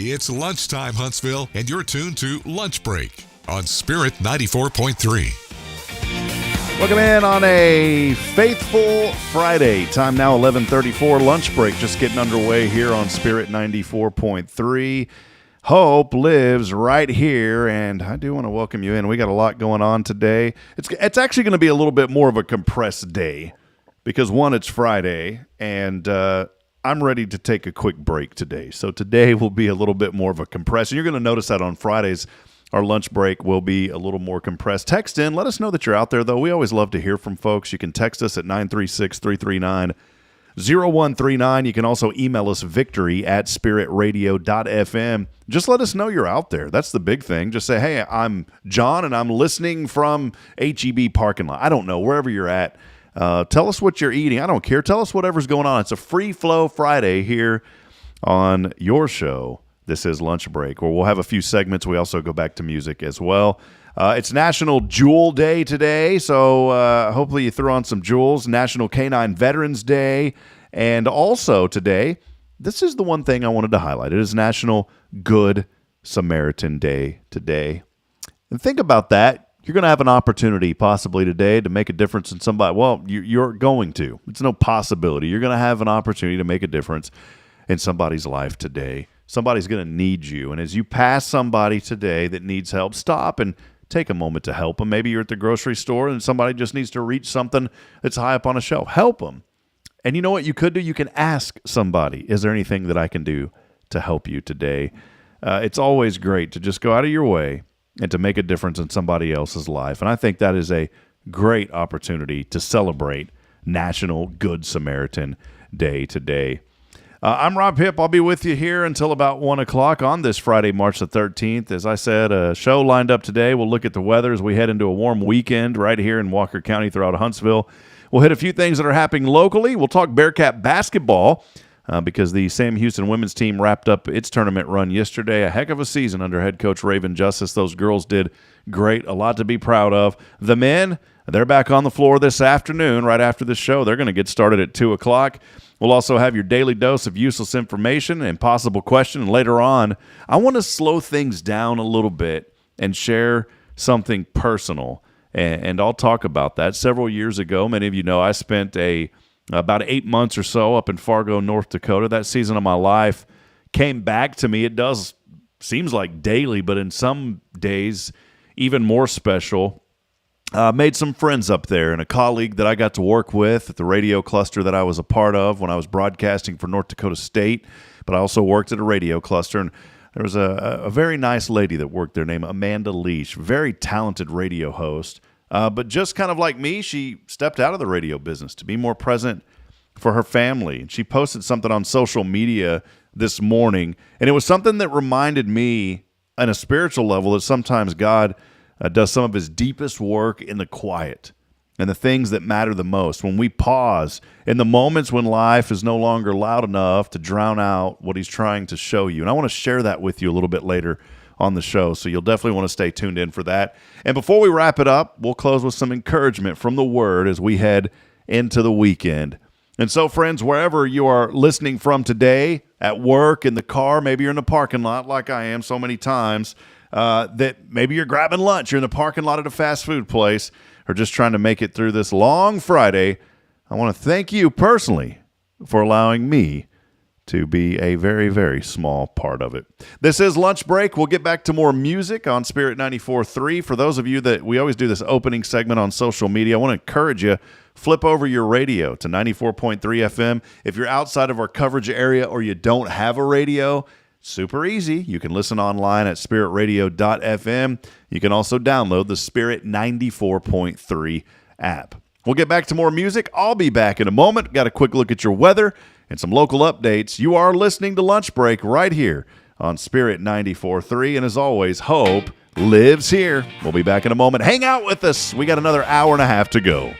It's lunchtime, Huntsville, and you're tuned to Lunch Break on Spirit 94.3. Welcome in on a faithful Friday. Time now 11:34. Lunch break just getting underway here on Spirit 94.3. Hope lives right here, and I do want to welcome you in. We got a lot going on today. It's actually going to be a little bit more of a compressed day because, one, it's Friday, and I'm ready to take a quick break today. So today will be a little bit more of a compressed. And you're going to notice that on Fridays, our lunch break will be a little more compressed. Text in. Let us know that you're out there, though. We always love to hear from folks. You can text us at 936-339-0139. You can also email us victory@spiritradio.fm. Just let us know you're out there. That's the big thing. Just say, hey, I'm John, and I'm listening from HEB parking lot. I don't know, wherever you're at. Tell us what you're eating. I don't care. Tell us whatever's going on. It's a free flow Friday here on your show. This is Lunch Break, where we'll have a few segments. We also go back to music as well. It's National Jewel Day today, so hopefully you threw on some jewels. National Canine Veterans Day. And also today, this is the one thing I wanted to highlight. It is National Good Samaritan Day today. And think about that. You're going to have an opportunity possibly today to make a difference in somebody. Well, you're going to. It's no possibility. You're going to have an opportunity to make a difference in somebody's life today. Somebody's going to need you. And as you pass somebody today that needs help, stop and take a moment to help them. Maybe you're at the grocery store and somebody just needs to reach something that's high up on a shelf. Help them. And you know what you could do? You can ask somebody, is there anything that I can do to help you today? It's always great to just go out of your way and to make a difference in somebody else's life. And I think that is a great opportunity to celebrate National Good Samaritan Day today. I'm Rob Hipp. I'll be with you here until about 1 o'clock on this Friday, March the 13th. As I said, a show lined up today. We'll look at the weather as we head into a warm weekend right here in Walker County throughout Huntsville. We'll hit a few things that are happening locally. We'll talk Bearcat basketball because the Sam Houston women's team wrapped up its tournament run yesterday. A heck of a season under head coach Raven Justice. Those girls did great. A lot to be proud of. The men, they're back on the floor this afternoon right after the show. They're going to get started at 2 o'clock. We'll also have your daily dose of useless information and possible question. And later on, I want to slow things down a little bit and share something personal. And I'll talk about that. Several years ago, many of you know, I spent about 8 months or so up in Fargo, North Dakota. That season of my life came back to me. It does seems like daily, but in some days, even more special. Made some friends up there and a colleague that I got to work with at the radio cluster that I was a part of when I was broadcasting for North Dakota State, but I also worked at a radio cluster. And there was a very nice lady that worked there named Amanda Leash, very talented radio host. But just kind of like me, she stepped out of the radio business to be more present for her family. And she posted something on social media this morning, and it was something that reminded me on a spiritual level that sometimes God does some of his deepest work in the quiet and the things that matter the most. When we pause in the moments when life is no longer loud enough to drown out what he's trying to show you. And I want to share that with you a little bit later on the show, so you'll definitely want to stay tuned in for that. And before we wrap it up, we'll close with some encouragement from the Word as we head into the weekend. And so, friends, wherever you are listening from today, at work, in the car, maybe you're in the parking lot like I am so many times, that maybe you're grabbing lunch, you're in the parking lot at a fast food place, or just trying to make it through this long Friday, I want to thank you personally for allowing me to be a very, very small part of it. This is Lunch Break. We'll get back to more music on Spirit 94.3. For those of you that we always do this opening segment on social media, I want to encourage you, flip over your radio to 94.3 FM. If you're outside of our coverage area or you don't have a radio, super easy. You can listen online at spiritradio.fm. You can also download the Spirit 94.3 app. We'll get back to more music. I'll be back in a moment. Got a quick look at your weather and some local updates. You are listening to Lunch Break right here on Spirit 94.3. And as always, hope lives here. We'll be back in a moment. Hang out with us. We got another hour and a half to go.